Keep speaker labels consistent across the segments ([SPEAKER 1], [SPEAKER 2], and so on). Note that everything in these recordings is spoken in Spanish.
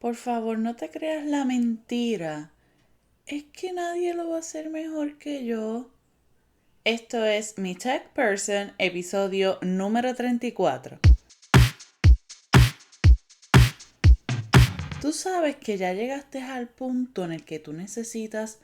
[SPEAKER 1] Por favor, no te creas la mentira. Es que nadie lo va a hacer mejor que yo. Esto es Mi Tech Person, episodio número 34. Tú sabes que ya llegaste al punto en el que tú necesitas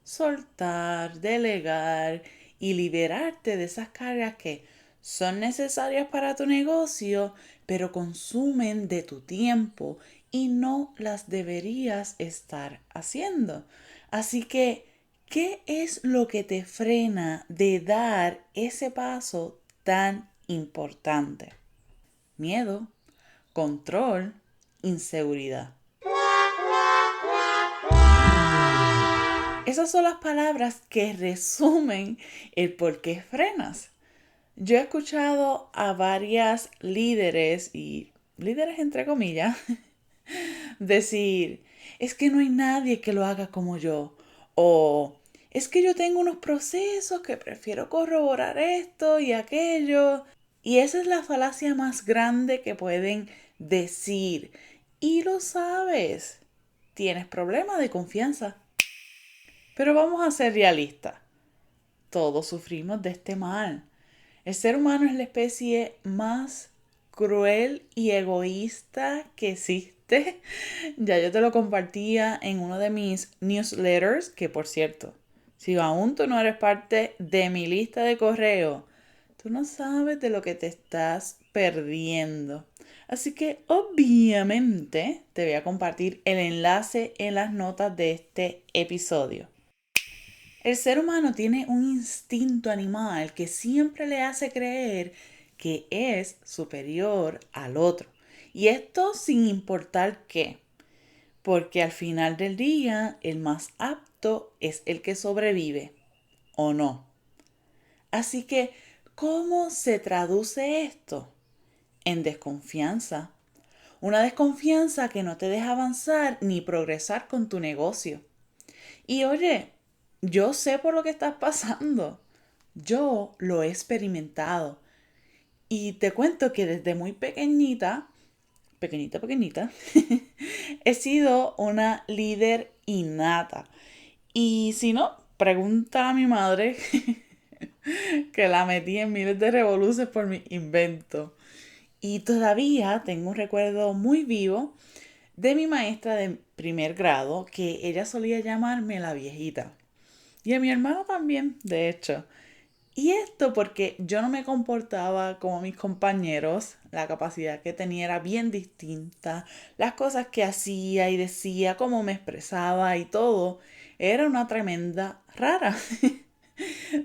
[SPEAKER 1] soltar, delegar y liberarte de esas cargas que son necesarias para tu negocio, pero consumen de tu tiempo y no las deberías estar haciendo. Así que, ¿qué es lo que te frena de dar ese paso tan importante? Miedo, control, inseguridad. Esas son las palabras que resumen el por qué frenas. Yo he escuchado a varias líderes, y líderes entre comillas, decir, es que no hay nadie que lo haga como yo. O es que yo tengo unos procesos que prefiero corroborar esto y aquello. Y esa es la falacia más grande que pueden decir. Y lo sabes. Tienes problemas de confianza. Pero vamos a ser realistas. Todos sufrimos de este mal. El ser humano es la especie más cruel y egoísta que existe. Ya yo te lo compartía en uno de mis newsletters, que por cierto, si aún tú no eres parte de mi lista de correo, tú no sabes de lo que te estás perdiendo. Así que obviamente te voy a compartir el enlace en las notas de este episodio. El ser humano tiene un instinto animal que siempre le hace creer que es superior al otro. Y esto sin importar qué, porque al final del día el más apto es el que sobrevive, ¿o no? Así que, ¿cómo se traduce esto? En desconfianza. Una desconfianza que no te deja avanzar ni progresar con tu negocio. Y oye, yo sé por lo que estás pasando. Yo lo he experimentado. Y te cuento que desde muy pequeñita, he sido una líder innata. Y si no, pregunta a mi madre que la metí en miles de revoluciones por mi invento. Y todavía tengo un recuerdo muy vivo de mi maestra de primer grado, que ella solía llamarme la viejita. Y a mi hermano también, de hecho. Y esto porque yo no me comportaba como mis compañeros, la capacidad que tenía era bien distinta, las cosas que hacía y decía, cómo me expresaba y todo, era una tremenda rara.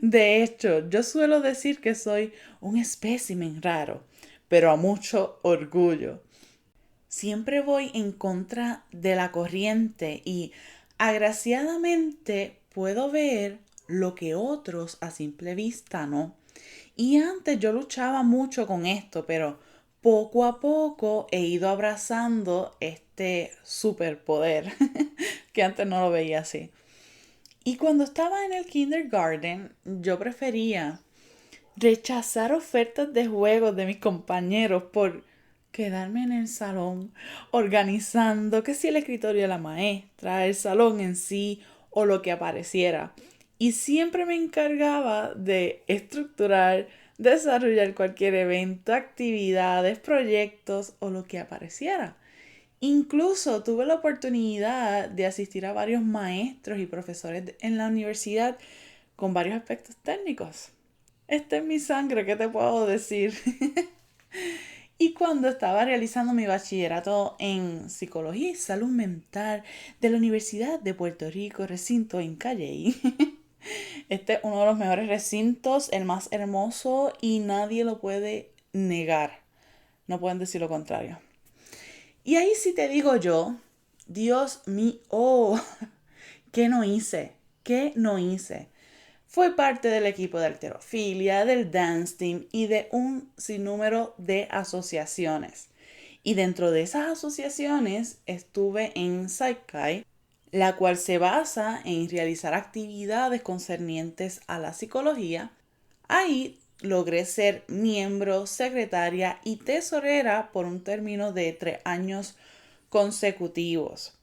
[SPEAKER 1] De hecho, yo suelo decir que soy un espécimen raro, pero a mucho orgullo. Siempre voy en contra de la corriente y agraciadamente puedo ver lo que otros a simple vista no. Y antes yo luchaba mucho con esto, pero poco a poco he ido abrazando este superpoder que antes no lo veía así. Y cuando estaba en el kindergarten, yo prefería rechazar ofertas de juegos de mis compañeros por quedarme en el salón organizando que si el escritorio de la maestra, el salón en sí o lo que apareciera. Y siempre me encargaba de estructurar, desarrollar cualquier evento, actividades, proyectos o lo que apareciera. Incluso tuve la oportunidad de asistir a varios maestros y profesores en la universidad con varios aspectos técnicos. Esta es mi sangre, ¿qué te puedo decir? Y cuando estaba realizando mi bachillerato en psicología y salud mental de la Universidad de Puerto Rico, recinto en Calley, este es uno de los mejores recintos, el más hermoso y nadie lo puede negar. No pueden decir lo contrario. Y ahí sí te digo yo, Dios mío, oh, ¿qué no hice? ¿Qué no hice? Fue parte del equipo de halterofilia, del dance team y de un sinnúmero de asociaciones. Y dentro de esas asociaciones estuve en Saikai, la cual se basa en realizar actividades concernientes a la psicología. Ahí logré ser miembro, secretaria y tesorera por un término de 3 años consecutivos.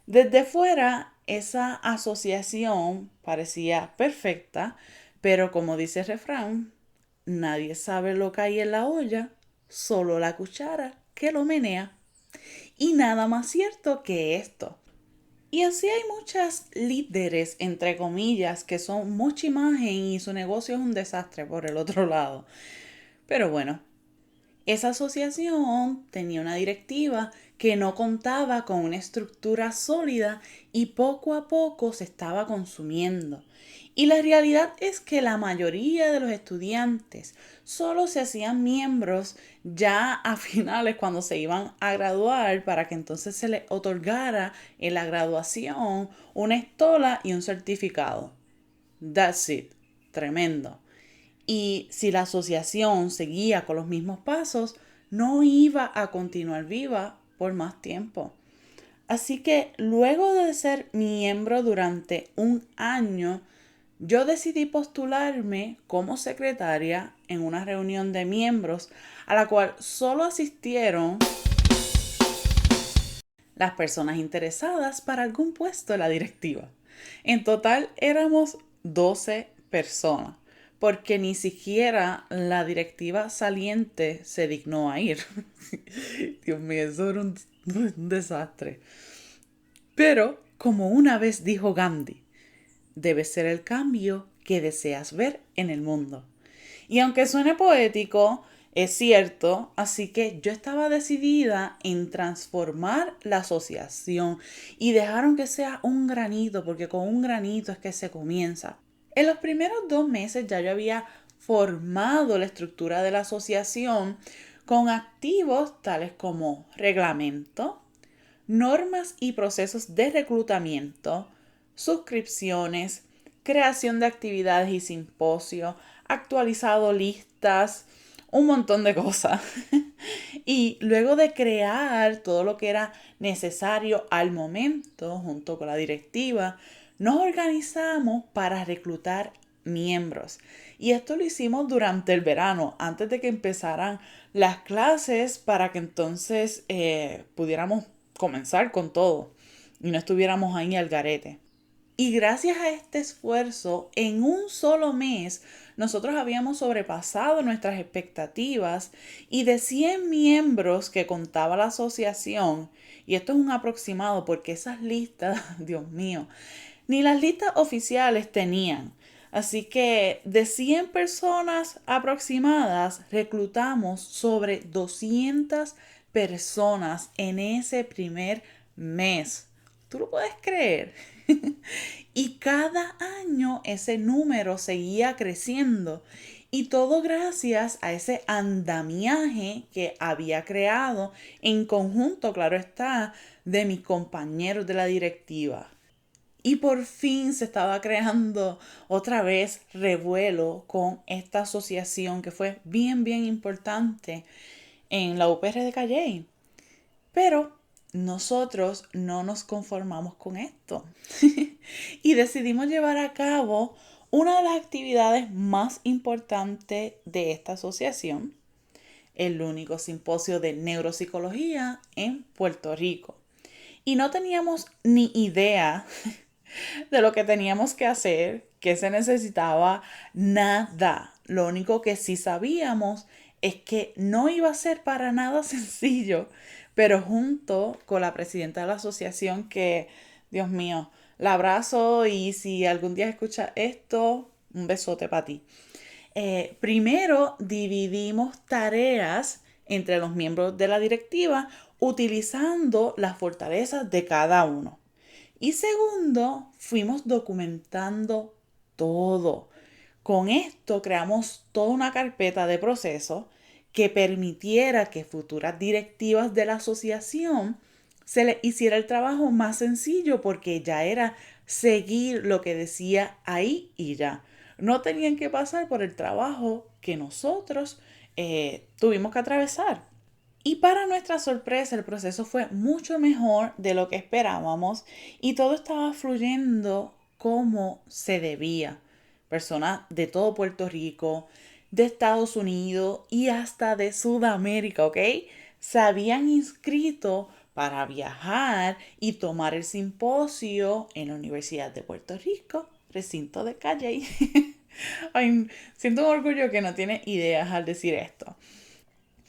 [SPEAKER 1] Desde fuera, esa asociación parecía perfecta, pero como dice el refrán, nadie sabe lo que hay en la olla, solo la cuchara que lo menea. Y nada más cierto que esto. Y así hay muchas líderes, entre comillas, que son mucha imagen y su negocio es un desastre por el otro lado. Pero bueno, esa asociación tenía una directiva que no contaba con una estructura sólida y poco a poco se estaba consumiendo. Y la realidad es que la mayoría de los estudiantes solo se hacían miembros ya a finales cuando se iban a graduar para que entonces se les otorgara en la graduación una estola y un certificado. That's it. Tremendo. Y si la asociación seguía con los mismos pasos, no iba a continuar viva por más tiempo. Así que luego de ser miembro durante un año, yo decidí postularme como secretaria en una reunión de miembros a la cual solo asistieron las personas interesadas para algún puesto en la directiva. En total éramos 12 personas, porque ni siquiera la directiva saliente se dignó a ir. Dios mío, eso era un desastre. Pero, como una vez dijo Gandhi, debe ser el cambio que deseas ver en el mundo. Y aunque suene poético, es cierto, así que yo estaba decidida en transformar la asociación y dejaron que sea un granito, porque con un granito es que se comienza. En los primeros 2 meses ya yo había formado la estructura de la asociación con activos tales como reglamento, normas y procesos de reclutamiento, suscripciones, creación de actividades y simposios, actualizado listas, un montón de cosas. Y luego de crear todo lo que era necesario al momento, junto con la directiva, nos organizamos para reclutar miembros. Y esto lo hicimos durante el verano, antes de que empezaran las clases, para que entonces pudiéramos comenzar con todo y no estuviéramos ahí al garete. Y gracias a este esfuerzo, en un solo mes, nosotros habíamos sobrepasado nuestras expectativas y de 100 miembros que contaba la asociación, y esto es un aproximado porque esas listas, Dios mío, ni las listas oficiales tenían. Así que de 100 personas aproximadas, reclutamos sobre 200 personas en ese primer mes. ¿Tú lo puedes creer? Y cada año ese número seguía creciendo. Y todo gracias a ese andamiaje que había creado en conjunto, claro está, de mis compañeros de la directiva. Y por fin se estaba creando otra vez revuelo con esta asociación que fue bien, bien importante en la UPR de Calley. Pero nosotros no nos conformamos con esto y decidimos llevar a cabo una de las actividades más importantes de esta asociación, el único simposio de neuropsicología en Puerto Rico. Y no teníamos ni idea de lo que teníamos que hacer, que se necesitaba, nada. Lo único que sí sabíamos es que no iba a ser para nada sencillo, pero junto con la presidenta de la asociación, que, Dios mío, la abrazo y si algún día escucha esto, un besote para ti. Primero dividimos tareas entre los miembros de la directiva utilizando las fortalezas de cada uno. Y segundo, fuimos documentando todo. Con esto creamos toda una carpeta de procesos que permitiera que futuras directivas de la asociación se les hiciera el trabajo más sencillo porque ya era seguir lo que decía ahí y ya. No tenían que pasar por el trabajo que nosotros tuvimos que atravesar. Y para nuestra sorpresa, el proceso fue mucho mejor de lo que esperábamos y todo estaba fluyendo como se debía. Personas de todo Puerto Rico, de Estados Unidos y hasta de Sudamérica, ¿ok? Se habían inscrito para viajar y tomar el simposio en la Universidad de Puerto Rico, recinto de Calle. Ay, siento un orgullo que no tiene ideas al decir esto.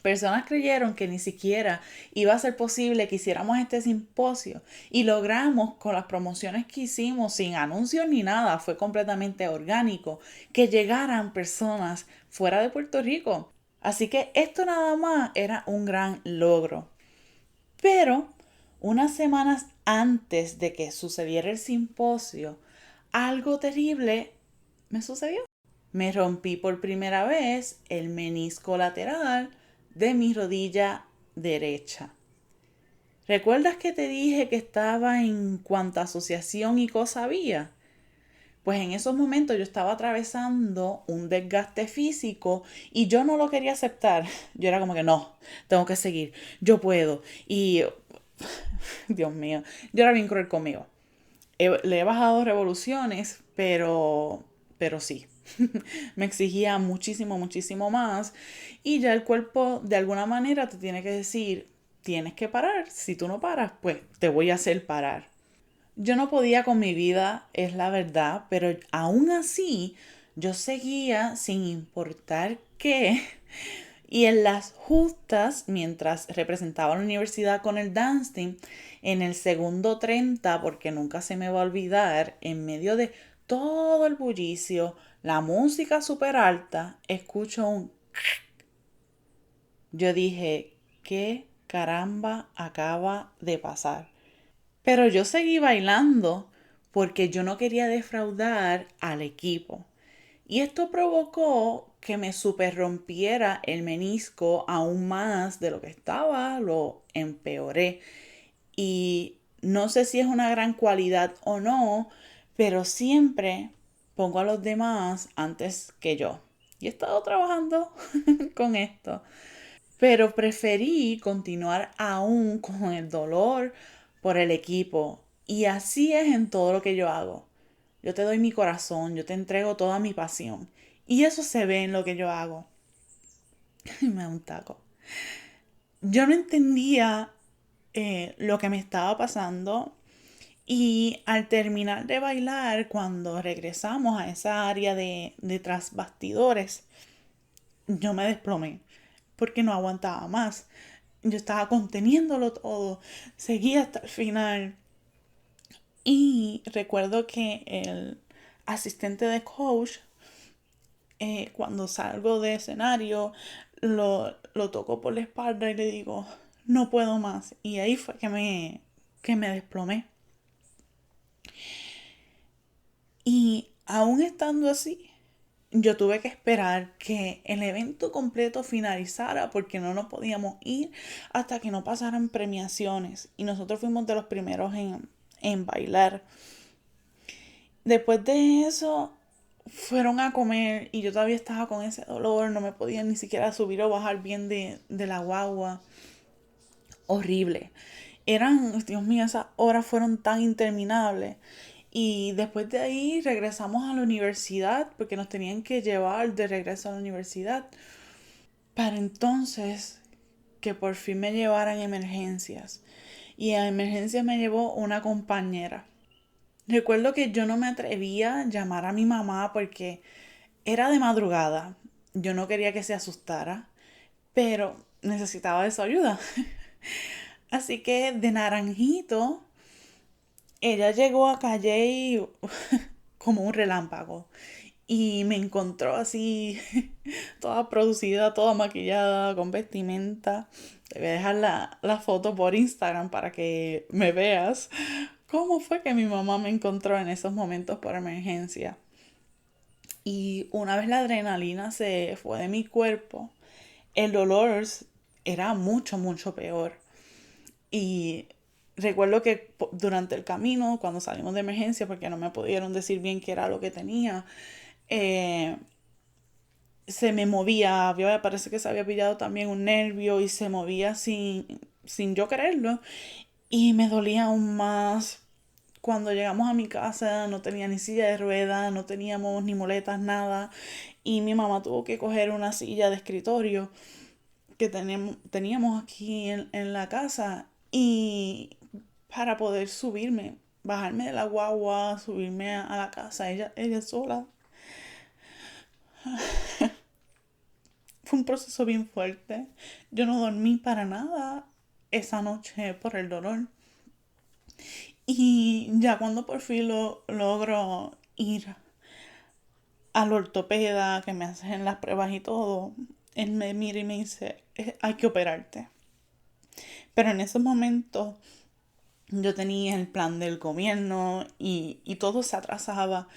[SPEAKER 1] Personas creyeron que ni siquiera iba a ser posible que hiciéramos este simposio y logramos con las promociones que hicimos sin anuncios ni nada, fue completamente orgánico, que llegaran personas fuera de Puerto Rico. Así que esto nada más era un gran logro. Pero unas semanas antes de que sucediera el simposio, algo terrible me sucedió. Me rompí por primera vez el menisco lateral de mi rodilla derecha. ¿Recuerdas que te dije que estaba en cuanta asociación y cosa había? Pues en esos momentos yo estaba atravesando un desgaste físico y yo no lo quería aceptar. Yo era como que no, tengo que seguir, yo puedo. Y Dios mío, yo era bien cruel conmigo. Le he bajado revoluciones, pero sí, me exigía muchísimo, muchísimo más. Y ya el cuerpo de alguna manera te tiene que decir, tienes que parar. Si tú no paras, pues te voy a hacer parar. Yo no podía con mi vida, es la verdad, pero aún así yo seguía sin importar qué. Y en las justas, mientras representaba la universidad con el dance team, en el segundo 30, porque nunca se me va a olvidar, en medio de todo el bullicio, la música súper alta, escucho un... Yo dije, ¿qué caramba acaba de pasar? Pero yo seguí bailando porque yo no quería defraudar al equipo. Y esto provocó que me super rompiera el menisco aún más de lo que estaba, lo empeoré. Y no sé si es una gran cualidad o no, pero siempre pongo a los demás antes que yo. Y he estado trabajando con esto. Pero preferí continuar aún con el dolor por el equipo. Y así es en todo lo que yo hago. Yo te doy mi corazón, yo te entrego toda mi pasión. Y eso se ve en lo que yo hago. Me da un taco. Yo no entendía lo que me estaba pasando. Y al terminar de bailar, cuando regresamos a esa área de tras bastidores, yo me desplomé porque no aguantaba más. Yo estaba conteniéndolo todo, seguía hasta el final. Y recuerdo que el asistente de coach, cuando salgo de escenario, lo toco por la espalda y le digo, no puedo más. Y ahí fue que me desplomé. Y aún estando así, yo tuve que esperar que el evento completo finalizara porque no nos podíamos ir hasta que no pasaran premiaciones. Y nosotros fuimos de los primeros en bailar. Después de eso, fueron a comer y yo todavía estaba con ese dolor, no me podía ni siquiera subir o bajar bien de la guagua. Horrible. Dios mío, esas horas fueron tan interminables. Y después de ahí regresamos a la universidad porque nos tenían que llevar de regreso a la universidad. Para entonces que por fin me llevaran a emergencias. Y a emergencias me llevó una compañera. Recuerdo que yo no me atrevía a llamar a mi mamá porque era de madrugada. Yo no quería que se asustara, pero necesitaba de su ayuda. Así que de naranjito, ella llegó a Calle como un relámpago y me encontró así, toda producida, toda maquillada, con vestimenta. Te voy a dejar la foto por Instagram para que me veas cómo fue que mi mamá me encontró en esos momentos por emergencia. Y una vez la adrenalina se fue de mi cuerpo, el dolor era mucho, mucho peor. Y recuerdo que durante el camino, cuando salimos de emergencia, porque no me pudieron decir bien qué era lo que tenía, eh, se me movía, parece que se había pillado también un nervio y se movía sin yo quererlo. Y me dolía aún más. Cuando llegamos a mi casa no tenía ni silla de ruedas, no teníamos ni muletas, nada. Y mi mamá tuvo que coger una silla de escritorio que teníamos aquí en la casa. Y para poder subirme, bajarme de la guagua, subirme a la casa, ella sola. Fue un proceso bien fuerte. Yo no dormí para nada esa noche por el dolor. Y ya cuando por fin logro ir al ortopeda, que me hacen las pruebas y todo, él me mira y me dice, hay que operarte". Pero en ese momento yo tenía el plan del gobierno y todo se atrasaba.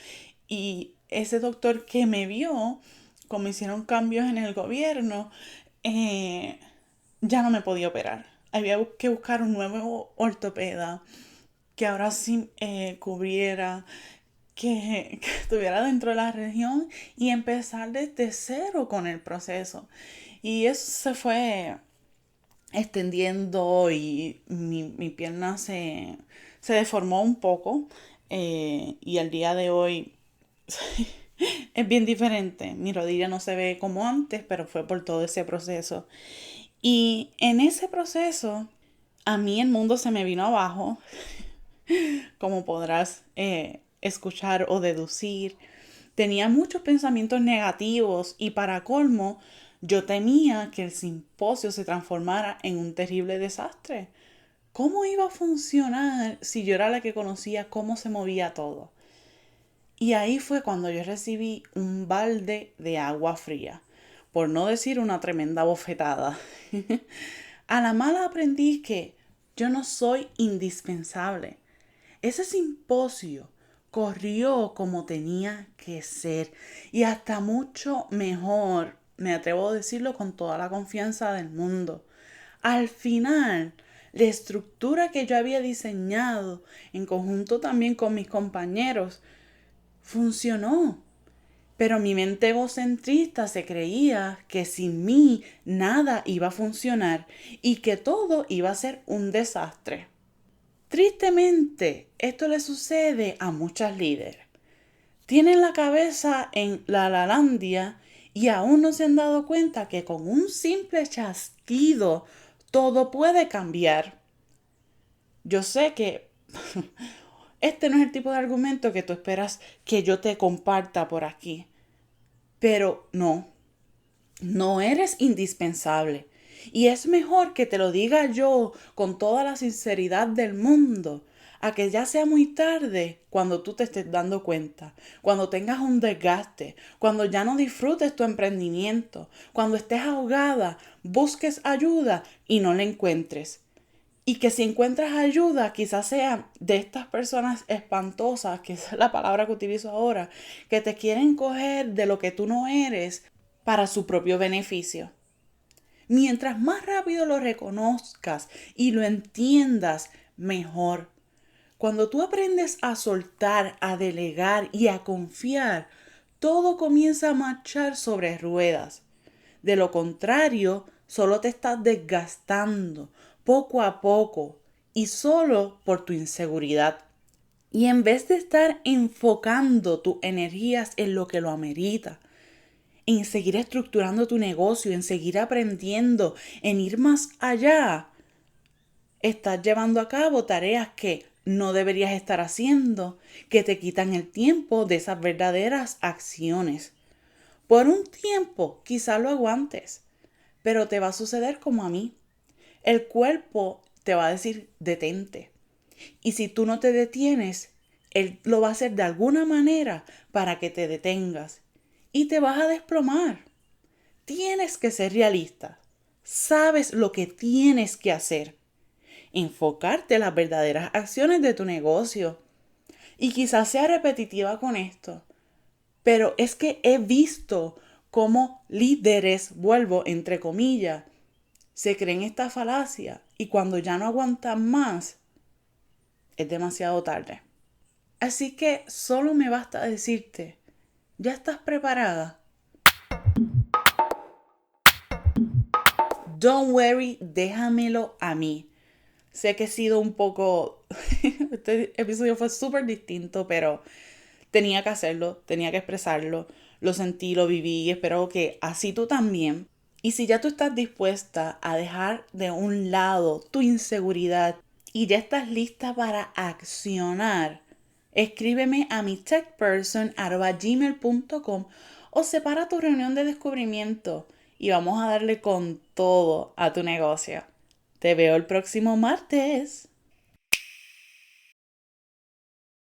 [SPEAKER 1] Y ese doctor que me vio, como hicieron cambios en el gobierno, eh, ya no me podía operar. Había que buscar un nuevo ortopeda que ahora sí cubriera, que estuviera dentro de la región y empezar desde cero con el proceso. Y eso se fue extendiendo y mi pierna se deformó un poco, y al día de hoy es bien diferente. Mi rodilla no se ve como antes, pero fue por todo ese proceso. Y en ese proceso, a mí el mundo se me vino abajo, como podrás escuchar o deducir. Tenía muchos pensamientos negativos y para colmo, yo temía que el simposio se transformara en un terrible desastre. ¿Cómo iba a funcionar si yo era la que conocía cómo se movía todo? Y ahí fue cuando yo recibí un balde de agua fría, por no decir una tremenda bofetada. A la mala aprendí que yo no soy indispensable. Ese simposio corrió como tenía que ser y hasta mucho mejor, me atrevo a decirlo con toda la confianza del mundo. Al final, la estructura que yo había diseñado en conjunto también con mis compañeros funcionó. Pero mi mente egocentrista se creía que sin mí nada iba a funcionar y que todo iba a ser un desastre. Tristemente, esto le sucede a muchas líderes. Tienen la cabeza en la Lalandia y aún no se han dado cuenta que con un simple chasquido todo puede cambiar. Yo sé que este no es el tipo de argumento que tú esperas que yo te comparta por aquí, pero no eres indispensable. Y es mejor que te lo diga yo con toda la sinceridad del mundo, a que ya sea muy tarde cuando tú te estés dando cuenta, cuando tengas un desgaste, cuando ya no disfrutes tu emprendimiento, cuando estés ahogada, busques ayuda y no la encuentres. Y que si encuentras ayuda, quizás sean de estas personas espantosas, que es la palabra que utilizo ahora, que te quieren coger de lo que tú no eres para su propio beneficio. Mientras más rápido lo reconozcas y lo entiendas, mejor. Cuando tú aprendes a soltar, a delegar y a confiar, todo comienza a marchar sobre ruedas. De lo contrario, solo te estás desgastando poco a poco y solo por tu inseguridad. Y en vez de estar enfocando tus energías en lo que lo amerita, en seguir estructurando tu negocio, en seguir aprendiendo, en ir más allá, estás llevando a cabo tareas que no deberías estar haciendo, que te quitan el tiempo de esas verdaderas acciones. Por un tiempo quizás lo aguantes, pero te va a suceder como a mí. El cuerpo te va a decir detente. Y si tú no te detienes, él lo va a hacer de alguna manera para que te detengas. Y te vas a desplomar. Tienes que ser realista. Sabes lo que tienes que hacer. Enfocarte en las verdaderas acciones de tu negocio. Y quizás sea repetitiva con esto, pero es que he visto cómo líderes, vuelvo entre comillas, se creen esta falacia y cuando ya no aguantan más, es demasiado tarde. Así que solo me basta decirte, ¿ya estás preparada? Don't worry, déjamelo a mí. Sé que he sido un poco... Este episodio fue súper distinto, pero tenía que hacerlo, tenía que expresarlo. Lo sentí, lo viví y espero que así tú también. Y si ya tú estás dispuesta a dejar de un lado tu inseguridad y ya estás lista para accionar, escríbeme a mi techperson@gmail.com o separa tu reunión de descubrimiento y vamos a darle con todo a tu negocio. Te veo el próximo martes.